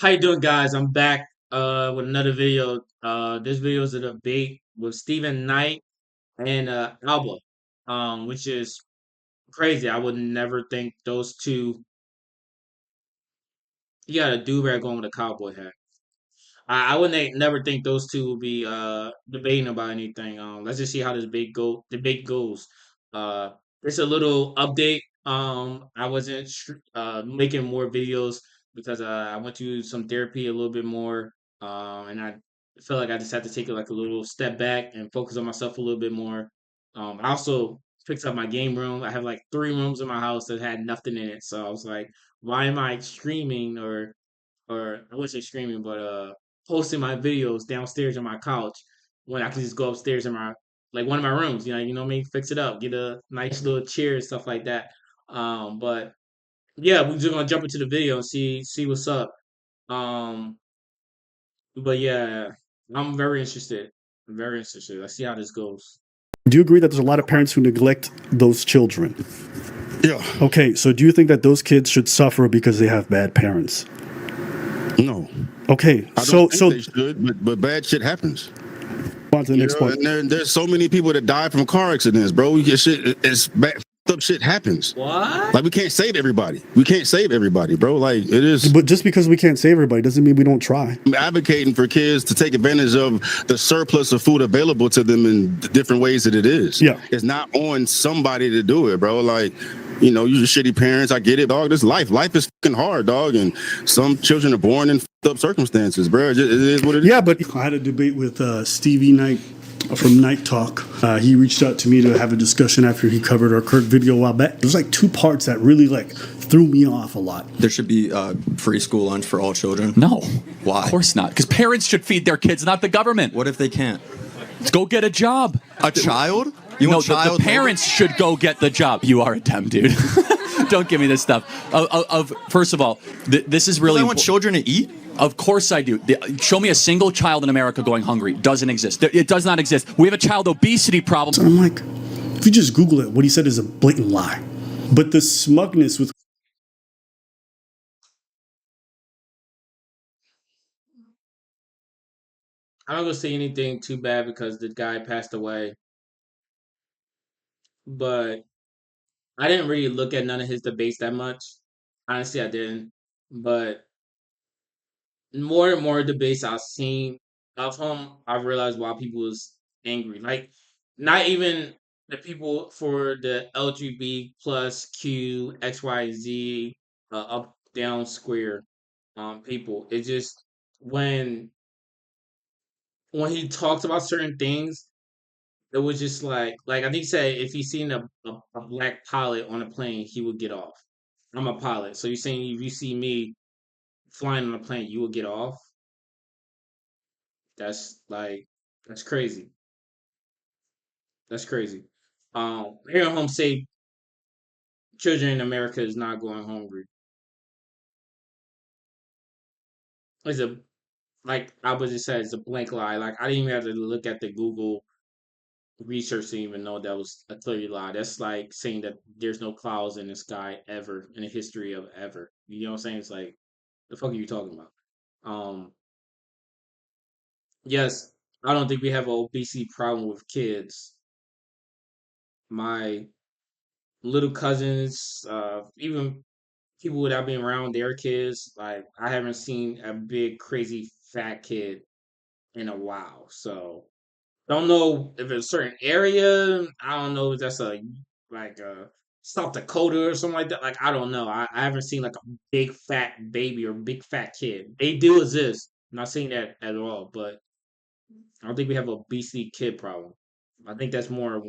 How you doing, guys? I'm back with another video. This video is a debate with Stephen Knight and Alba, which is crazy. I would never think those two. You got a do rag going with a cowboy hat. I would never think those two would be debating about anything. Let's just see how this debate goes. Uh, it's a little update. I wasn't making more videos because I went to some therapy a little bit more. And I feel like I just had to take like a little step back and focus on myself a little bit more. I also fixed up my game room. I have like 3 rooms in my house that had nothing in it, so I was like, why am I streaming or I wouldn't say streaming, but posting my videos downstairs on my couch when I can just go upstairs in my like one of my rooms, you know what I mean, fix it up, get a nice little chair and stuff like that. But yeah, we're just gonna jump into the video and see what's up. Um, but yeah, I'm very interested. I'm very interested. Let's see how this goes. Do you agree that there's a lot of parents who neglect those children? Yeah. Okay, so do you think that those kids should suffer because they have bad parents? No. Okay, I don't think they should, but bad shit happens. On to the next point. And there's so many people that die from car accidents, bro. We get shit. It's bad. Up shit happens. What? Like we can't save everybody. We can't save everybody, bro. Like it is. But just because we can't save everybody doesn't mean we don't try. I'm advocating for kids to take advantage of the surplus of food available to them in the different ways that it is. Yeah. It's not on somebody to do it, bro. Like, you're shitty parents. I get it, dog. This life. Life is fucking hard, dog. And some children are born in fucked up circumstances, bro. It is what it is. Yeah, but I had a debate with Stevie Knight from Night Talk. He reached out to me to have a discussion after he covered our Kirk video a while back. There's like 2 parts that really threw me off a lot. There should be free school lunch for all children. No. Why? Of course not. Because parents should feed their kids, not the government. What if they can't? Let's go get a job. A child? The parents should go get the job. You are a dumb dude. Don't give me this stuff. First of all, this is really. I want children to eat. Of course I do. Show me a single child in America going hungry. Doesn't exist. It does not exist. We have a child obesity problem. So I'm like, if you just Google it, what he said is a blatant lie. But the smugness with I'm not gonna say anything too bad because the guy passed away, but I didn't really look at none of his debates that much. Honestly, I didn't. But more and more debates I've seen of him, I realized why people was angry. Like, not even the people for the LGBT plus Q XYZ up down square people. It's just when he talks about certain things, it was just like I think he said if he seen a black pilot on a plane, he would get off. I'm a pilot, so you're saying if you see me flying on a plane, you will get off? That's crazy. That's crazy. Hearing him say children in America is not going hungry is a like I was just said, it's a blank lie. Like I didn't even have to look at the Google research to even know that was a clear lie. That's like saying that there's no clouds in the sky ever in the history of ever. You know what I'm saying? It's like the fuck are you talking about? Um, yes, I don't think we have an obesity problem with kids. My little cousins, even people that I've been around, their kids, like I haven't seen a big crazy fat kid in a while. So don't know if it's a certain area. I don't know if that's a South Dakota or something like that. Like I don't know. I haven't seen like a big fat baby or big fat kid. They do exist. I'm not saying that at all, but I don't think we have a obesity kid problem. I think that's more,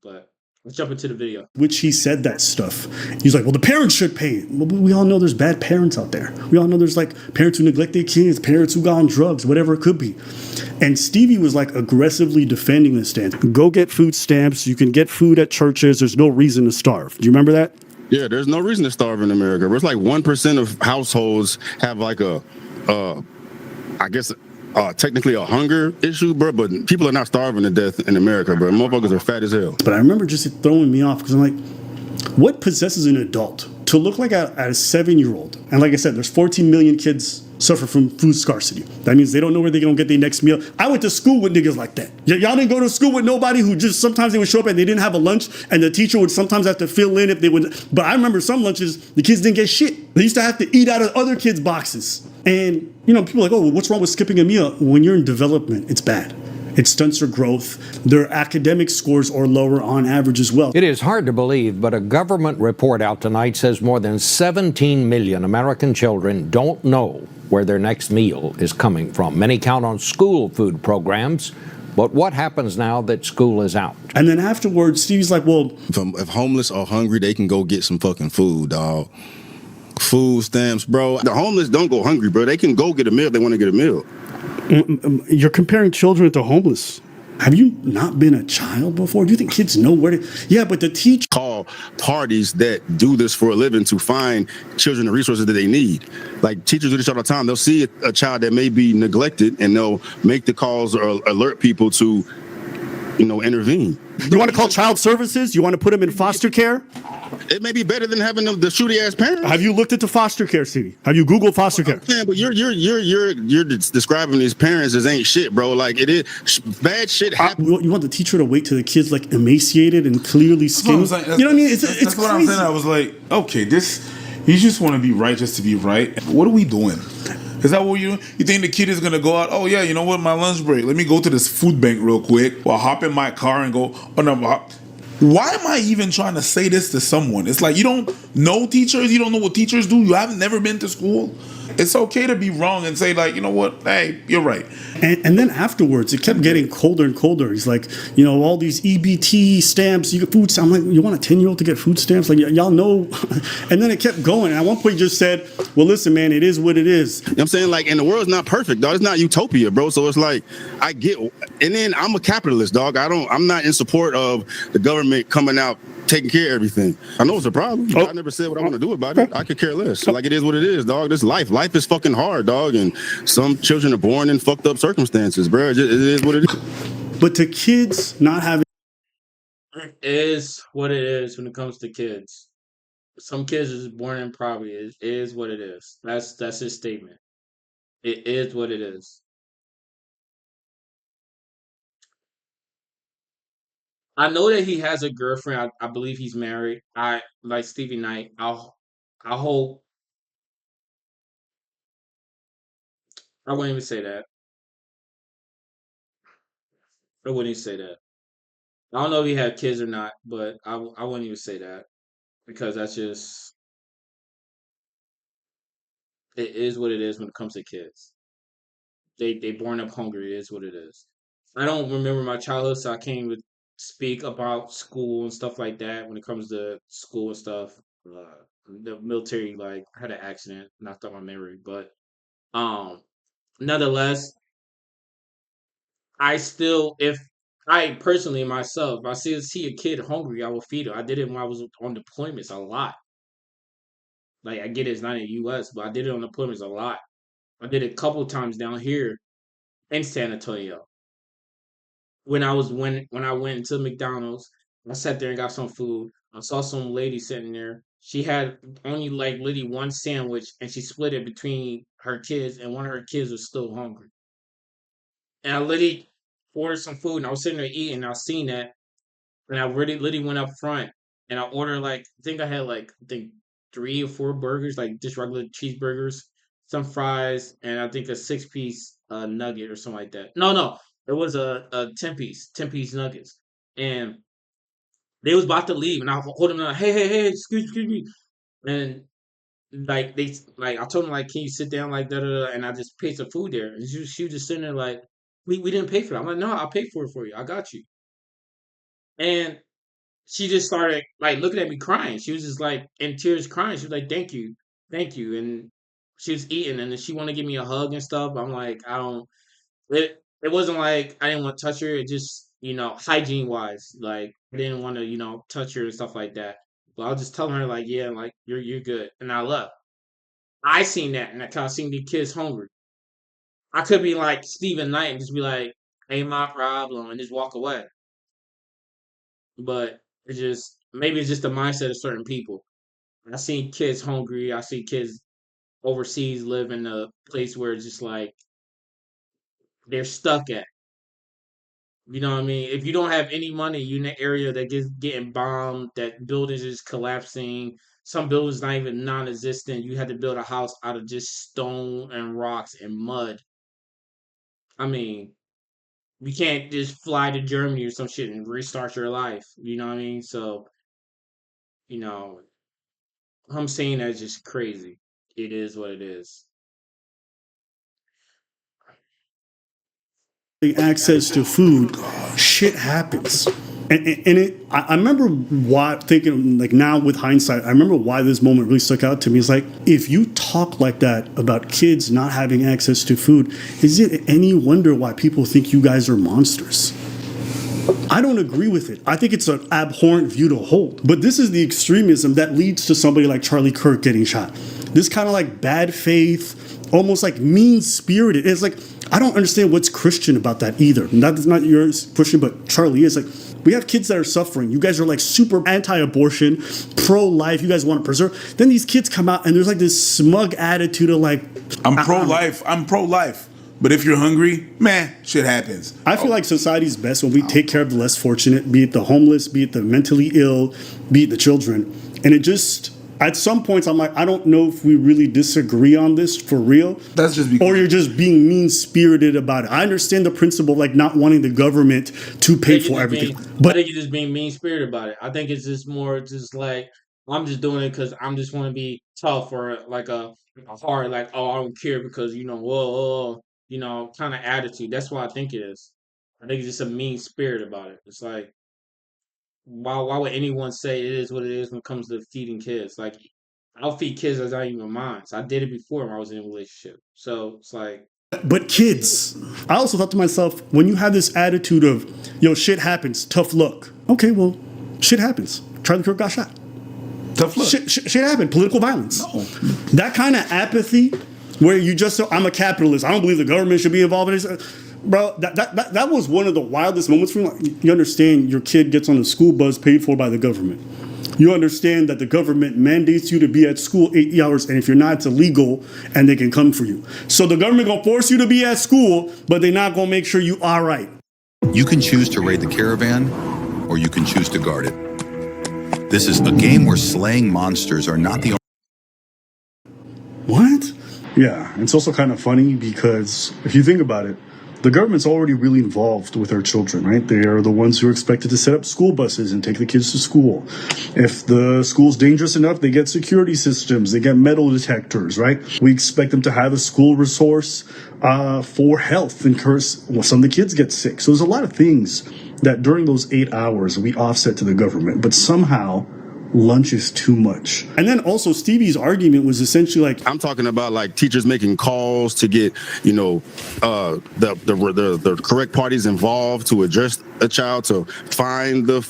but let's jump into the video. which he said that stuff. He's like, well, the parents should pay it. Well, we all know there's bad parents out there. We all know there's like parents who neglect their kids, parents who got on drugs, whatever it could be. And Stevie was like aggressively defending this stance. Go get food stamps. You can get food at churches. There's no reason to starve. Do you remember that? Yeah, there's no reason to starve in America. It's like 1% of households have like technically a hunger issue, bro. But people are not starving to death in America, bro. Motherfuckers are fat as hell. But I remember just throwing me off because I'm like, what possesses an adult to look like a 7-year-old, and like I said, there's 14 million kids suffer from food scarcity. That means they don't know where they're gonna get their next meal. I went to school with niggas like that. Y'all didn't go to school with nobody who just sometimes they would show up and they didn't have a lunch, and the teacher would sometimes have to fill in if they would. But I remember some lunches the kids didn't get shit. They used to have to eat out of other kids' boxes. And people are like, oh, well, what's wrong with skipping a meal? When you're in development, it's bad. It stunts their growth. Their academic scores are lower on average as well. It is hard to believe, but a government report out tonight says more than 17 million American children don't know where their next meal is coming from. Many count on school food programs. But what happens now that school is out? And then afterwards, Stevie's like, well, If homeless are hungry, they can go get some fucking food, dog. Food stamps, bro. The homeless don't go hungry, bro. They can go get a meal if they want to get a meal. you're comparing children to homeless. Have you not been a child before? Do you think kids know where to? Yeah, but the teacher Call parties that do this for a living to find children the resources that they need. Like teachers do this all the time. They'll see a child that may be neglected and they'll make the calls or alert people to, intervene. You want to call child services? You want to put them in foster care? It may be better than having the shooty ass parents. Have you looked into foster care, Stevie? Have you Googled foster care? Yeah, but you're describing these parents as ain't shit, bro. Like it is bad shit happens. You want the teacher to wait till the kid's like emaciated and clearly skinny? You know what I mean? It's That's what crazy. I'm saying. I was like, okay, you just want to be right just to be right. What are we doing? Is that what you think the kid is gonna go out? Oh yeah, you know what? My lunch break. Let me go to this food bank real quick. Or hop in my car and go. Oh no. Why am I even trying to say this to someone? It's like you don't know teachers. You don't know what teachers do. You haven't never been to school. It's okay to be wrong and say like, you know what? Hey, you're right. And then afterwards, it kept getting colder and colder. He's like, all these EBT stamps, you get food stamps. I'm like, you want a 10-year-old to get food stamps? Like, y'all know. And then it kept going. And at one point, he just said, well, listen, man, it is what it is. You know what I'm saying? Like, and the world's not perfect, dog. It's not utopia, bro. So it's like, I get, and then I'm a capitalist, dog. I'm not in support of the government coming out taking care of everything. I know it's a problem. I never said what I want to do about it. I could care less. Like, it is what it is, dog. This life. Life is fucking hard, dog. And some children are born in fucked up circumstances, bro. It is what it is. But to kids not having. It is what it is when it comes to kids. Some kids is born in poverty. It is what it is. That's his statement. It is what it is. I know that he has a girlfriend. I believe he's married. I like Stevie Knight. I hope. I wouldn't even say that. I wouldn't even say that. I don't know if he had kids or not, but I wouldn't even say that because that's just it is what it is when it comes to kids. They born up hungry. It is what it is. I don't remember my childhood, so I can't even speak about school and stuff like that when it comes to school and stuff. The military like had an accident, knocked out my memory, but um, nonetheless, I still if I personally myself, if I see a kid hungry, I will feed him. I did it when I was on deployments a lot. Like I get it's not in the U.S., but I did it on deployments a lot. I did it a couple times down here in San Antonio. When I went into McDonald's, I sat there and got some food. I saw some lady sitting there. She had only like literally one sandwich, and she split it between her kids, and one of her kids was still hungry. And I literally ordered some food, and I was sitting there eating. And I seen that, and I really literally went up front, and I ordered like I think I had like I think 3 or 4 burgers, like just regular cheeseburgers, some fries, and I think a 6 piece nugget or something like that. No, it was a 10 piece nuggets, and they was about to leave, and I hold them like, hey, excuse me, and like I told them like, can you sit down like da, and I just paid some food there, and she was just sitting there like, we didn't pay for it. I'm like, no, I'll pay for it for you. I got you, and she just started like looking at me crying. She was just like in tears crying. She was like, thank you. And she was eating and then she wanted to give me a hug and stuff. I'm like, I don't it wasn't like I didn't want to touch her. It just, hygiene wise, like I didn't want to, touch her and stuff like that. But I was just telling her like, yeah, like you're good. And I left. I seen that and I kind of seen the kids hungry. I could be like Stephen Knight and just be like, ain't my problem and just walk away. But it's just maybe it's just the mindset of certain people. I seen kids hungry. I see kids overseas live in a place where it's just like they're stuck at. You know what I mean? If you don't have any money, you in an area that gets getting bombed, that buildings is collapsing, some buildings not even non-existent. You had to build a house out of just stone and rocks and mud. I mean, you can't just fly to Germany or some shit and restart your life. You know what I mean? So, you know, I'm saying that's just crazy. It is what it is. access to food, shit happens. And I remember why thinking like now with hindsight, I remember why this moment really stuck out to me. It's like if you talk like that about kids not having access to food, is it any wonder why people think you guys are monsters? I don't agree with it. I think it's an abhorrent view to hold. But this is the extremism that leads to somebody like Charlie Kirk getting shot. This kind of like bad faith, almost like mean spirited. It's like, I don't understand what's Christian about that either. That's not your Christian, but Charlie is like, we have kids that are suffering. You guys are like super anti-abortion, pro-life. You guys want to preserve. Then these kids come out and there's like this smug attitude of like, I'm pro-life. I'm pro-life. But if you're hungry, man, shit happens. I feel like society's best when we take care of the less fortunate, be it the homeless, be it the mentally ill, be it the children. And it just, at some points, I'm like, I don't know if we really disagree on this for real. That's just because, or you're just being mean spirited about it. I understand the principle of like not wanting the government to pay for everything. I think you're just being mean spirited about it. I think it's just more just like I'm just doing it because I'm just want to be tough or like a hard like oh I don't care because whoa kind of attitude. That's what I think it is. I think it's just a mean spirit about it. It's like why would anyone say it is what it is when it comes to feeding kids? Like I'll feed kids that's not even mine. So I did it before when I was in a relationship. So it's like but kids, I also thought to myself, when you have this attitude of, yo, shit happens, tough luck. Okay, well, shit happens. Charlie Kirk got shot. tough luck. Shit happened. Political violence. No. That kind of apathy where you just, I'm a capitalist. I don't believe the government should be involved in this. Bro, that was one of the wildest moments for me. Like, you understand your kid gets on a school bus paid for by the government. You understand that the government mandates you to be at school 8 hours, and if you're not, it's illegal, and they can come for you. So the government gonna force you to be at school, but they're not gonna make sure you are right. You can choose to raid the caravan, or you can choose to guard it. This is a game where slaying monsters are not the only. What? Yeah, it's also kind of funny because if you think about it, the government's already really involved with our children, right? They are the ones who are expected to set up school buses and take the kids to school. If the school's dangerous enough, they get security systems, they get metal detectors, right? We expect them to have a school resource for health in case some of the kids get sick. So there's a lot of things that during those 8 hours we offset to the government, but somehow lunch is too much. And then also Stevie's argument was essentially like, I'm talking about like teachers making calls to get, the correct parties involved to address a child, to find a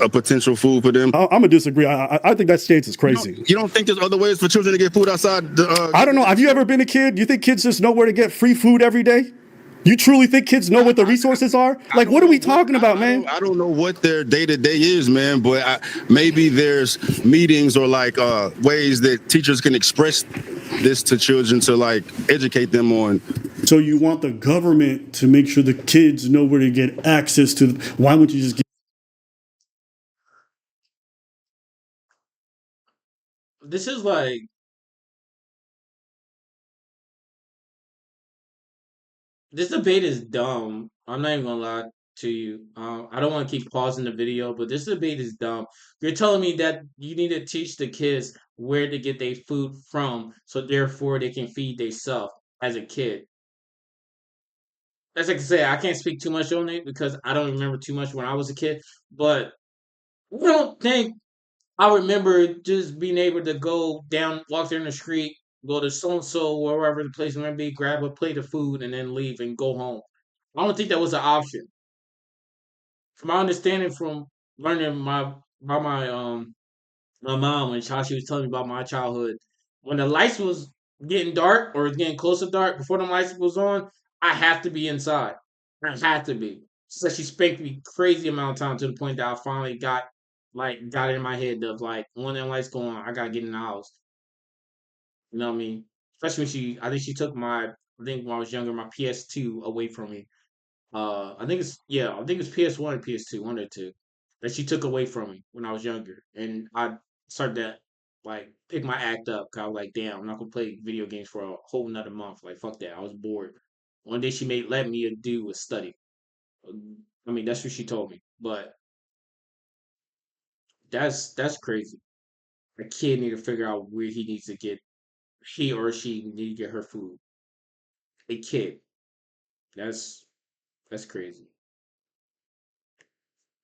potential food for them. I'm gonna disagree. I think that stance is crazy. You don't think there's other ways for children to get food outside? I don't know. Have you ever been a kid? Do you think kids just know where to get free food every day? You truly think kids know what the resources are? Like, what are we talking about, man? I don't know what their day-to-day is, man, but maybe there's meetings or like ways that teachers can express this to children to like educate them on. So you want the government to make sure the kids know where to get access to, why wouldn't you just get? this is like this debate is dumb. I'm not even gonna lie to you. I don't want to keep pausing the video, but this debate is dumb. You're telling me that you need to teach the kids where to get their food from, so therefore they can feed themselves as a kid. As I can say, I can't speak too much on it because I don't remember too much when I was a kid. But I don't think I remember just being able to go down, walk down the street, go to so and so, wherever the place might be, grab a plate of food, and then leave and go home. I don't think that was an option. From my understanding, from learning by my mom and how she was telling me about my childhood, when the lights was getting dark or getting close to dark before the lights was on, I have to be inside. I had to be. So she spanked me crazy amount of time to the point that I finally got like got it in my head of like when them lights go on, I gotta get in the house. You know what I mean? Especially when I think she took I think when I was younger, my PS2 away from me. I think it's PS1 and PS2, one or two, that she took away from me when I was younger, and I started to like pick my act up. 'Cause I was like, damn, I'm not gonna play video games for a whole another month. Like, fuck that. I was bored. One day she made let me do was study. I mean, that's what she told me, but that's crazy. A kid need to figure out where he or she need to get her food. A kid. That's that's crazy.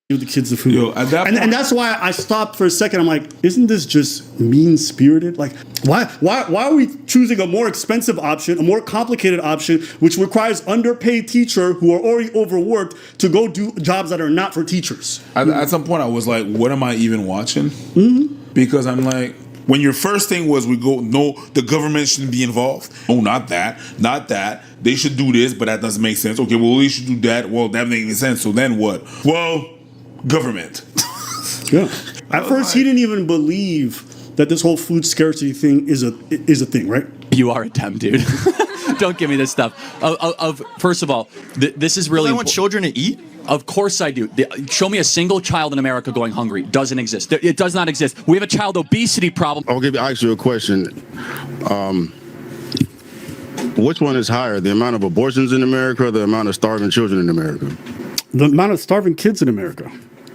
Give the kids the food. Yo, at that point, And that's why I stopped for a second. I'm like, isn't this just mean spirited? Like, why are we choosing a more expensive option, a more complicated option, which requires underpaid teacher who are already overworked to go do jobs that are not for teachers? at some point, I was like, what am I even watching? Because I'm like, when your first thing was no, the government shouldn't be involved. Oh, not that. They should do this, but that doesn't make sense. Okay, well, they should do that. Well, that makes sense. So then what? Well, government. Yeah. At first, he didn't even believe that this whole food scarcity thing is a thing, right? You are a Dem, dude. Don't give me this stuff. First of all, this is really. I want children to eat. Of course I do. Show me a single child in America going hungry. Doesn't exist. It does not exist. We have a child obesity problem. I'll ask you a question. Which one is higher, the amount of abortions in America or the amount of starving children in America? The amount of starving kids in America.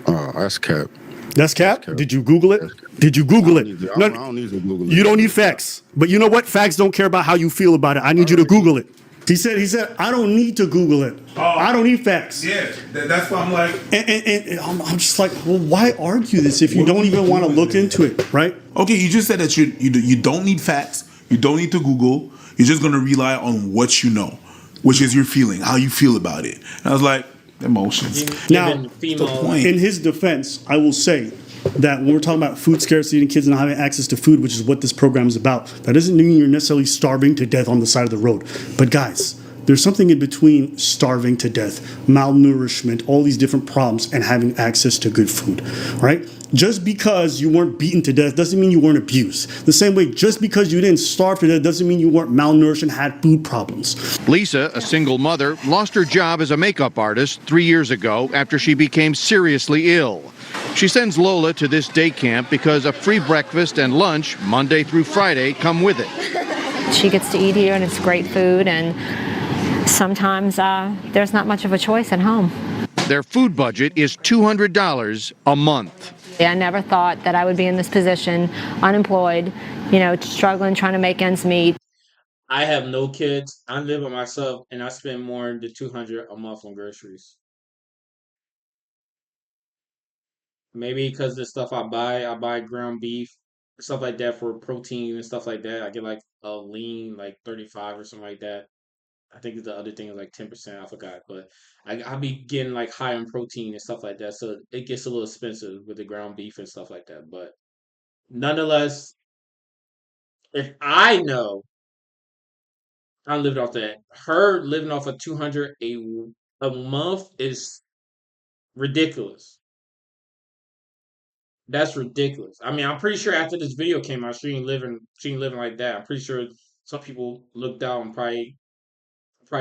That's cap. That's cap? Did you Google it? Did you Google it? I don't need to Google it. You don't need facts. But you know what? Facts don't care about how you feel about it. I need you to Google it. He said, I don't need to Google it. I don't need facts. Yeah, that's why I'm like. And I'm just like, well, why argue this if you don't even want to look into it, right? Okay, you just said that you don't need facts. You don't need to Google. You're just going to rely on what you know, which is your feeling, how you feel about it. And I was like, emotions. Now, the point. in his defense, I will say that when we're talking about food scarcity and kids not having access to food, which is what this program is about, that doesn't mean you're necessarily starving to death on the side of the road. But guys, there's something in between starving to death, malnourishment, all these different problems, and having access to good food, right? Just because you weren't beaten to death doesn't mean you weren't abused. The same way, just because you didn't starve to death doesn't mean you weren't malnourished and had food problems. Lisa, a single mother, lost her job as a makeup artist 3 years ago after she became seriously ill. She sends Lola to this day camp because a free breakfast and lunch, Monday through Friday, come with it. She gets to eat here and it's great food, and sometimes there's not much of a choice at home. Their food budget is $200 a month. I never thought that I would be in this position, unemployed, struggling, trying to make ends meet. I have no kids. I live by myself, and I spend more than $200 a month on groceries. Maybe because the stuff I buy ground beef, stuff like that for protein and stuff like that. I get like a lean, like 35 or something like that. I think the other thing is like 10%. I forgot, but I'll be getting like high on protein and stuff like that. So it gets a little expensive with the ground beef and stuff like that. But nonetheless, if I know I'm living off that, her living off of 200 a month is ridiculous. That's ridiculous. I mean, I'm pretty sure after this video came out, she ain't living like that. I'm pretty sure some people looked out and probably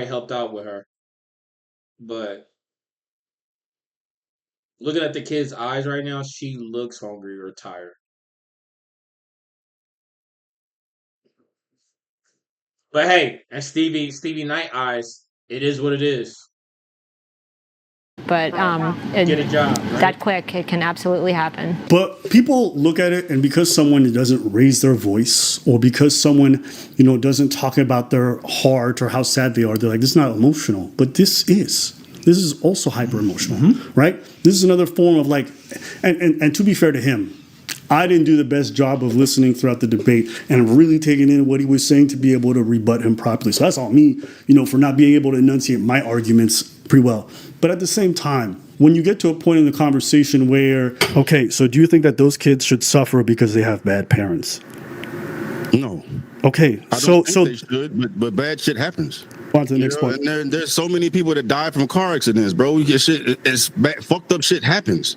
helped out with her. But looking at the kid's eyes right now, she looks hungry or tired. But hey, and Stevie Night eyes, it is what it is. But Get a job, right? that quick, it can absolutely happen. But people look at it, and because someone doesn't raise their voice, or because someone, doesn't talk about their heart or how sad they are, they're like, this is not emotional. But this is. This is also hyper emotional, right? This is another form of like, and to be fair to him, I didn't do the best job of listening throughout the debate and really taking in what he was saying to be able to rebut him properly. So that's on me, for not being able to enunciate my arguments pretty well. But at the same time, when you get to a point in the conversation where, okay, so do you think that those kids should suffer because they have bad parents? No. Okay, I don't think they should, but bad shit happens. On to the next point. And there's so many people that die from car accidents, bro. Fucked up shit happens.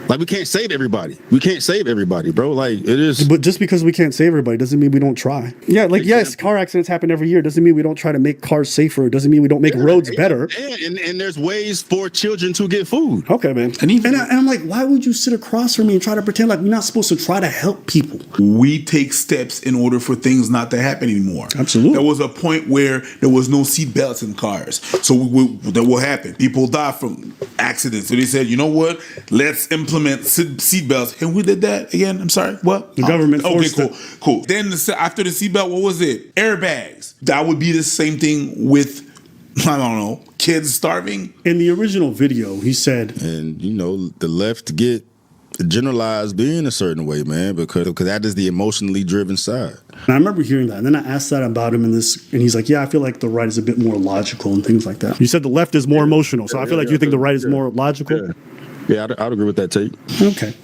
Like, we can't save everybody. We can't save everybody, bro. Like, it is. But just because we can't save everybody doesn't mean we don't try. Yeah, like, yes, car accidents happen every year. Doesn't mean we don't try to make cars safer. Doesn't mean we don't make roads better. And there's ways for children to get food. Okay, man. And I'm like, why would you sit across from me and try to pretend like we're not supposed to try to help people? We take steps in order for things not to happen anymore. Absolutely. There was a point where there was no seat belts in cars. So that will happen. People die from accidents. So they said, you know what? Let's implement seat belts. And we did that again. I'm sorry. What? The government forced Okay, cool. Then after the seat belt, what was it? Airbags. That would be the same thing with, I don't know, kids starving. In the original video, he said, and you know, the left get generalized being a certain way, man, because that is the emotionally driven side. And I remember hearing that, and then I asked that about him in this, and he's like, yeah, I feel like the right is a bit more logical and things like that. You said the left is more emotional, so I feel like you think the right is more logical? Yeah, I'd agree with that take. Okay.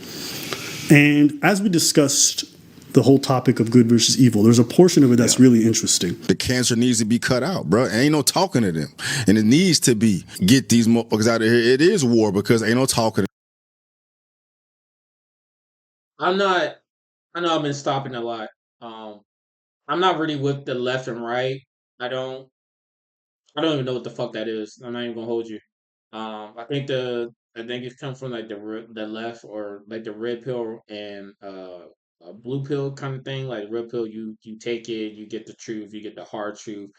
And as we discussed the whole topic of good versus evil, there's a portion of it that's really interesting. The cancer needs to be cut out, bro. Ain't no talking to them. And it needs to be, get these motherfuckers out of here. It is war because ain't no talking to them. I know I've been stopping a lot. I'm not really with the left and right. I don't even know what the fuck that is. I'm not even gonna hold you. I think it comes from like the left, or like the red pill and a blue pill kind of thing. Like red pill, you take it, you get the truth, you get the hard truth.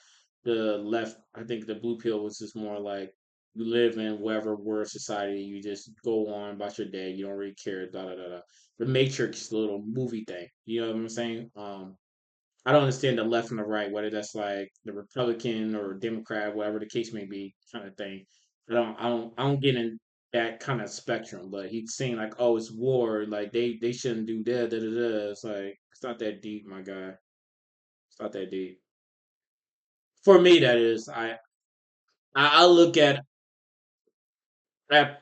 The left, I think the blue pill was just more like you live in whatever world society, you just go on about your day, you don't really care, da da da da. The Matrix little movie thing, you know what I'm saying? I don't understand the left and the right, whether that's like the Republican or Democrat, whatever the case may be, kind of thing. I don't get in that kind of spectrum. But he's saying like, oh, it's war, like they shouldn't do that, da da da. It's like it's not that deep, my guy. It's not that deep. For me, that is. I look at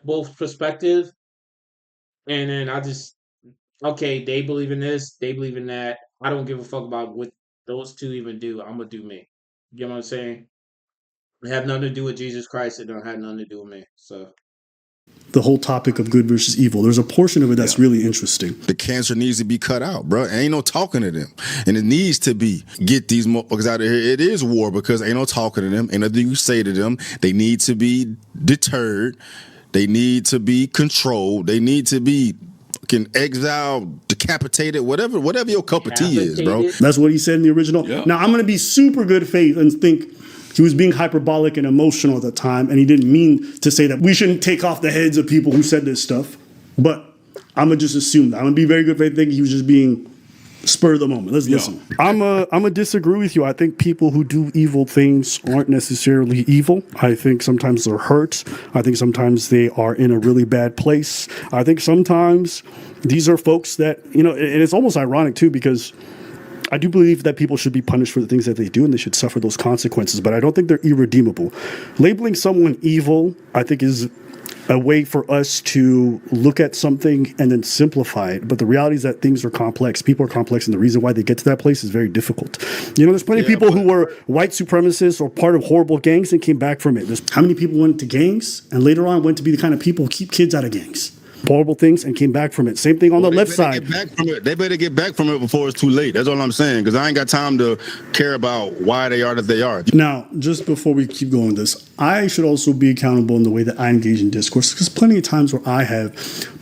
both perspectives, and then I just okay, they believe in this, they believe in that. I don't give a fuck about what those two even do. I'm gonna do me. You know what I'm saying? It have nothing to do with Jesus Christ. It don't have nothing to do with me. So the whole topic of good versus evil, there's a portion of it that's really interesting. The cancer needs to be cut out, bro. Ain't no talking to them. And it needs to be, get these motherfuckers out of here. It is war because ain't no talking to them. Ain't nothing you say to them. They need to be deterred. They need to be controlled. They need to be exiled, decapitated, whatever your cup of tea is, bro. That's what he said in the original. Yeah. Now, I'm going to be super good faith and think he was being hyperbolic and emotional at the time, and he didn't mean to say that we shouldn't take off the heads of people who said this stuff. But I'm going to just assume that. I'm going to be very good faith thinking he was just being spur of the moment. Let's listen. I'm going to disagree with you. I think people who do evil things aren't necessarily evil. I think sometimes they're hurt. I think sometimes they are in a really bad place. I think sometimes these are folks that, you know, and it's almost ironic too, because I do believe that people should be punished for the things that they do and they should suffer those consequences, but I don't think they're irredeemable. Labeling someone evil, I think, is a way for us to look at something and then simplify it. But the reality is that things are complex. People are complex, and the reason why they get to that place is very difficult. You know, there's plenty of people who were white supremacists or part of horrible gangs and came back from it. There's how many people went to gangs and later on went to be the kind of people who keep kids out of gangs? Horrible things and came back from it. Same thing on the left side. They better get back from it before it's too late. That's all I'm saying, because I ain't got time to care about why they are that they are. Now, just before we keep going with this, I should also be accountable in the way that I engage in discourse, because plenty of times where I have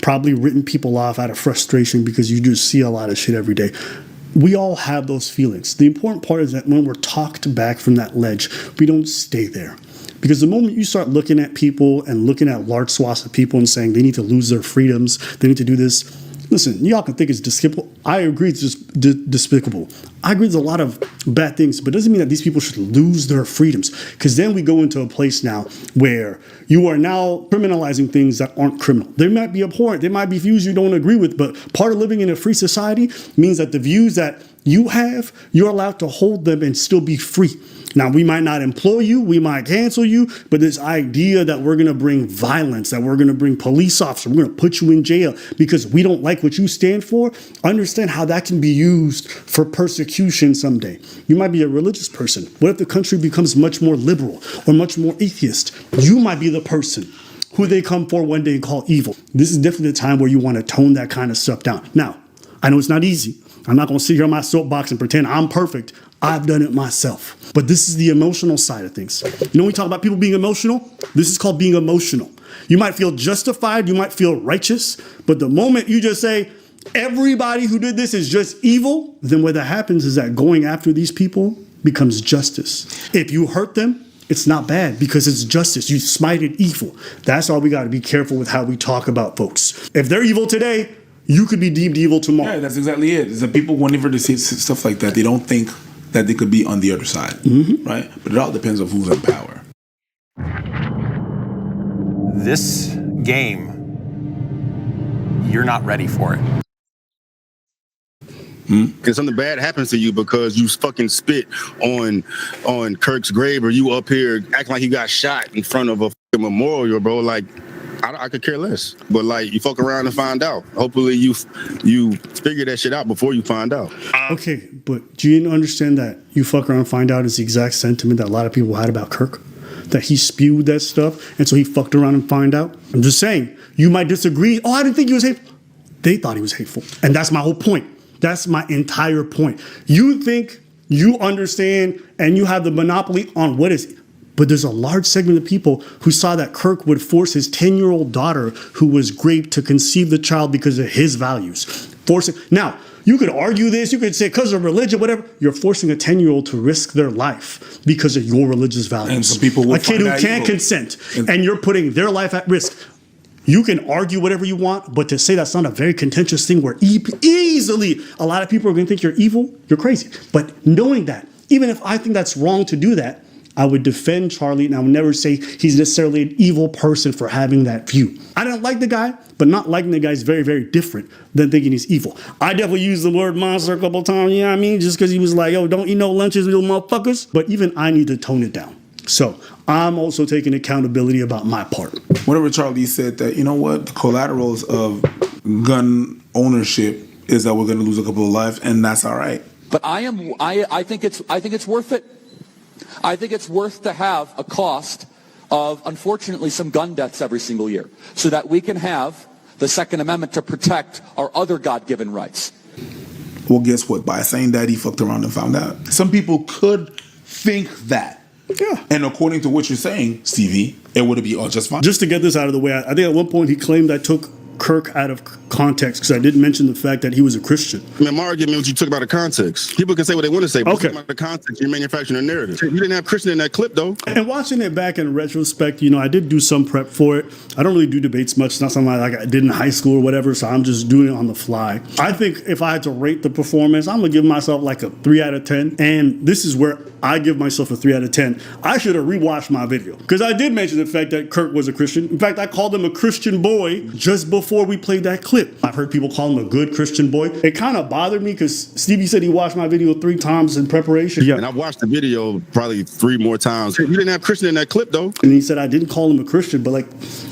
probably written people off out of frustration because you just see a lot of shit every day. We all have those feelings. The important part is that when we're talked back from that ledge, we don't stay there. Because the moment you start looking at people and looking at large swaths of people and saying they need to lose their freedoms, they need to do this. Listen, y'all can think it's despicable. I agree it's just despicable. I agree there's a lot of bad things, but it doesn't mean that these people should lose their freedoms. Because then we go into a place now where you are now criminalizing things that aren't criminal. They might be abhorrent. They might be views you don't agree with, but part of living in a free society means that the views that you have, you're allowed to hold them and still be free. Now, we might not employ you, we might cancel you, but this idea that we're going to bring violence, that we're going to bring police officers, we're going to put you in jail because we don't like what you stand for, understand how that can be used for persecution someday. You might be a religious person. What if the country becomes much more liberal or much more atheist? You might be the person who they come for one day and call evil. This is definitely the time where you want to tone that kind of stuff down. Now, I know it's not easy. I'm not going to sit here on my soapbox and pretend I'm perfect. I've done it myself. But this is the emotional side of things. You know, when we talk about people being emotional, this is called being emotional. You might feel justified, you might feel righteous, but the moment you just say, everybody who did this is just evil, then what that happens is that going after these people becomes justice. If you hurt them, it's not bad because it's justice. You smited evil. That's why we got to be careful with how we talk about folks. If they're evil today, you could be deemed evil tomorrow. Yeah, that's exactly it. It's that people, whenever they say stuff like that, they don't think that they could be on the other side, right? But it all depends on who's in power. This game, you're not ready for it. Because something bad happens to you because you fucking spit on Kirk's grave, or you up here acting like you got shot in front of a fucking memorial, bro. Like, I could care less. But like, you fuck around and find out. Hopefully you figure that shit out before you find out. Okay, but do you understand that you fuck around and find out is the exact sentiment that a lot of people had about Kirk? That he spewed that stuff, and so he fucked around and find out? I'm just saying, you might disagree. Oh, I didn't think he was hateful. They thought he was hateful. And that's my whole point. That's my entire point. You think you understand and you have the monopoly on what is, but there's a large segment of people who saw that Kirk would force his 10-year-old daughter who was raped to conceive the child because of his values. Forcing. Now, you could argue this, you could say because of religion, whatever. You're forcing a 10-year-old to risk their life because of your religious values. And some people will a kid who can't consent, and you're putting their life at risk. You can argue whatever you want, but to say that's not a very contentious thing where easily a lot of people are going to think you're evil, you're crazy. But knowing that, even if I think that's wrong to do that, I would defend Charlie, and I would never say he's necessarily an evil person for having that view. I don't like the guy, but not liking the guy is very, very different than thinking he's evil. I definitely used the word monster a couple times, you know what I mean? Just because he was like, yo, don't eat no lunches, little motherfuckers. But even I need to tone it down. So I'm also taking accountability about my part. Whenever Charlie said that, you know what, the collaterals of gun ownership is that we're going to lose a couple of lives, and that's all right. But I think it's worth it. I think it's worth to have a cost of, unfortunately, some gun deaths every single year so that we can have the Second Amendment to protect our other God-given rights. Well, guess what? By saying that, he fucked around and found out. Some people could think that. Yeah. And according to what you're saying, Stevie, it would be all just fine. Just to get this out of the way, I think at one point he claimed I took Kirk out of context because I didn't mention the fact that he was a Christian. Man, my argument was you took out of context. People can say what they want to say, but okay. You took out of context, you're manufacturing a narrative. You didn't have Christian in that clip, though. And watching it back in retrospect, you know, I did do some prep for it. I don't really do debates much. It's not something like I did in high school or whatever, so I'm just doing it on the fly. I think if I had to rate the performance, I'm going to give myself like a 3 out of 10. And this is where I give myself a 3 out of 10. I should have rewatched my video because I did mention the fact that Kirk was a Christian. In fact, I called him a Christian boy just before we played that clip. I've heard people call him a good Christian boy. It kind of bothered me because Stevie said he watched my video 3 times in preparation. Yeah, and I've watched the video probably 3 more times. You didn't have Christian in that clip, though. And he said I didn't call him a Christian, but like,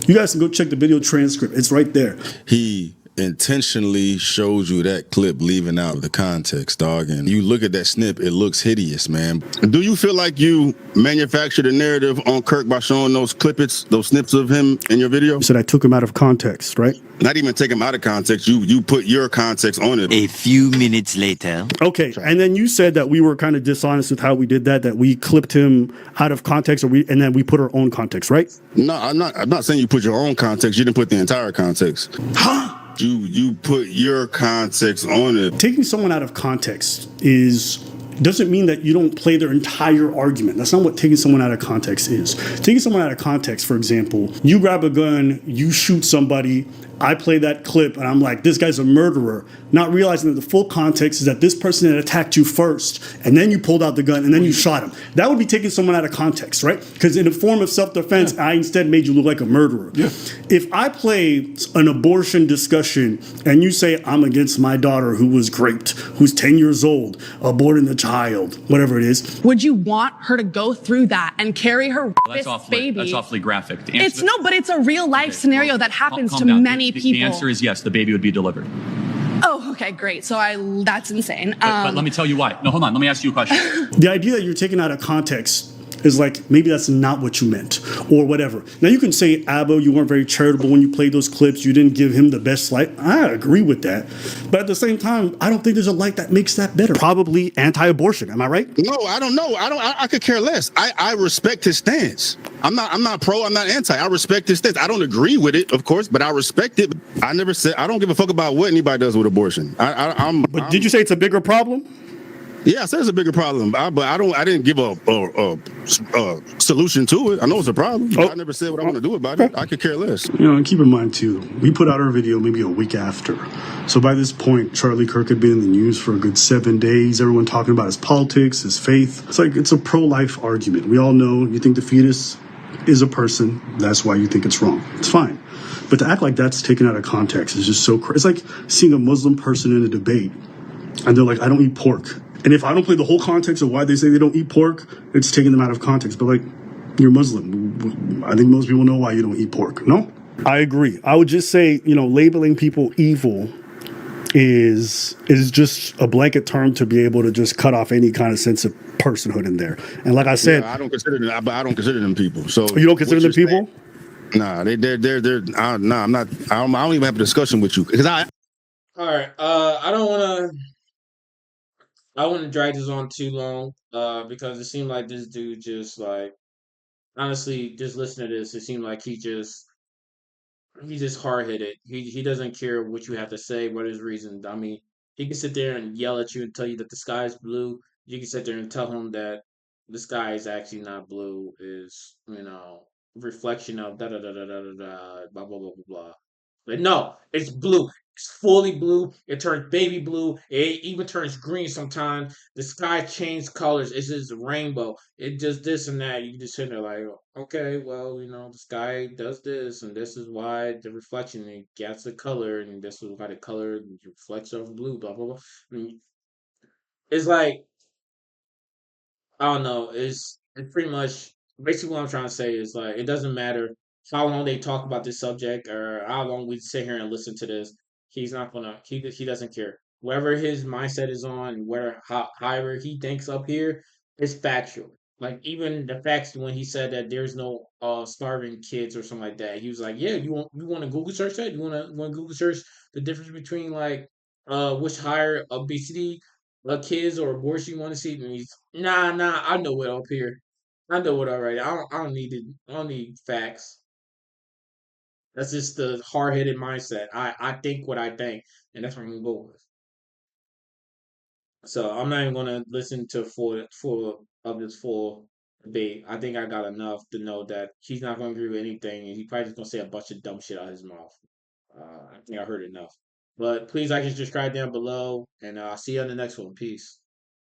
you guys can go check the video transcript. It's right there. He intentionally shows you that clip leaving out the context, dog. And you look at that snip, it looks hideous, man. Do you feel like you manufactured a narrative on Kirk by showing those snips of him in your video? You said I took him out of context, right? Not even take him out of context. You put your context on it. A few minutes later. Okay, and then you said that we were kind of dishonest with how we did that we clipped him out of context, and then we put our own context, right? No, I'm not saying you put your own context. You didn't put the entire context. Huh? You put your context on it. Taking someone out of context doesn't mean that you don't play their entire argument. That's not what taking someone out of context is. Taking someone out of context, for example, you grab a gun, you shoot somebody, I play that clip, and I'm like, this guy's a murderer, not realizing that the full context is that this person had attacked you first, and then you pulled out the gun, and then you shot him. That would be taking someone out of context, right? Because in a form of self-defense, I instead made you look like a murderer. Yeah. If I play an abortion discussion, and you say, I'm against my daughter who was raped, who's 10 years old, aborting the child, whatever it is. Would you want her to go through that and carry her baby? That's awfully graphic. But it's a real life scenario that happens to many people. The answer is yes, the baby would be delivered. Oh, okay, great. So that's insane. But let me tell you why. No, hold on. Let me ask you a question. The idea that you're taking out of context It's like maybe that's not what you meant or whatever. Now you can say, Abba, you weren't very charitable when you played those clips. You didn't give him the best light. I agree with that. But at the same time, I don't think there's a light that makes that better. Probably anti-abortion. Am I right? No, I don't know. I could care less. I respect his stance. I'm not pro, I'm not anti. I respect his stance. I don't agree with it, of course, but I respect it. I never said I don't give a fuck about what anybody does with abortion. But did you say it's a bigger problem? Yeah, I said it's a bigger problem, but I didn't give a solution to it. I know it's a problem. But I never said what I want to do about it. I could care less. You know, and keep in mind too, we put out our video maybe a week after. So by this point, Charlie Kirk had been in the news for a good 7 days. Everyone talking about his politics, his faith. It's like it's a pro-life argument. We all know you think the fetus is a person. That's why you think it's wrong. It's fine. But to act like that's taken out of context is just so crazy. It's like seeing a Muslim person in a debate and they're like, I don't eat pork. And if I don't play the whole context of why they say they don't eat pork, it's taking them out of context. But like, you're Muslim. I think most people know why you don't eat pork. No? I agree. I would just say, you know, labeling people evil is just a blanket term to be able to just cut off any kind of sense of personhood in there. And like I said, I don't consider them people. So you don't consider them people? Nah, they're nah. I'm not. I don't even have a discussion with you because All right. I don't want to drag this on too long. Because it seemed like this dude just like honestly, just listen to this. It seemed like he's just hard headed. He doesn't care what you have to say, what his reason. I mean, he can sit there and yell at you and tell you that the sky is blue. You can sit there and tell him that the sky is actually not blue. Is reflection of da da da da da da da blah blah blah blah blah. But no, it's blue. It's fully blue. It turns baby blue. It even turns green sometimes. The sky changes colors. It's just a rainbow. It just this and that. You just sit there like, okay, well, the sky does this, and this is why the reflection it gets the color, and this is why the color reflects off blue. Blah blah blah. I mean, it's like I don't know. It's pretty much basically what I'm trying to say is like it doesn't matter how long they talk about this subject or how long we sit here and listen to this. He's not gonna. He doesn't care. Wherever his mindset is on, where however he thinks up here is factual. Like even the facts when he said that there's no starving kids or something like that. He was like, yeah, you want to Google search that? You want to Google search the difference between like which higher obesity kids or abortion you want to see? And he's, nah, I know it up here. I know it already. I don't need it. I don't need facts. That's just the hard headed mindset. I think what I think, and that's what I'm gonna go with. So I'm not even gonna listen to full debate. I think I got enough to know that he's not gonna agree with anything, and he's probably just gonna say a bunch of dumb shit out of his mouth. I think I heard enough. But please like and subscribe down below, and I'll see you on the next one. Peace.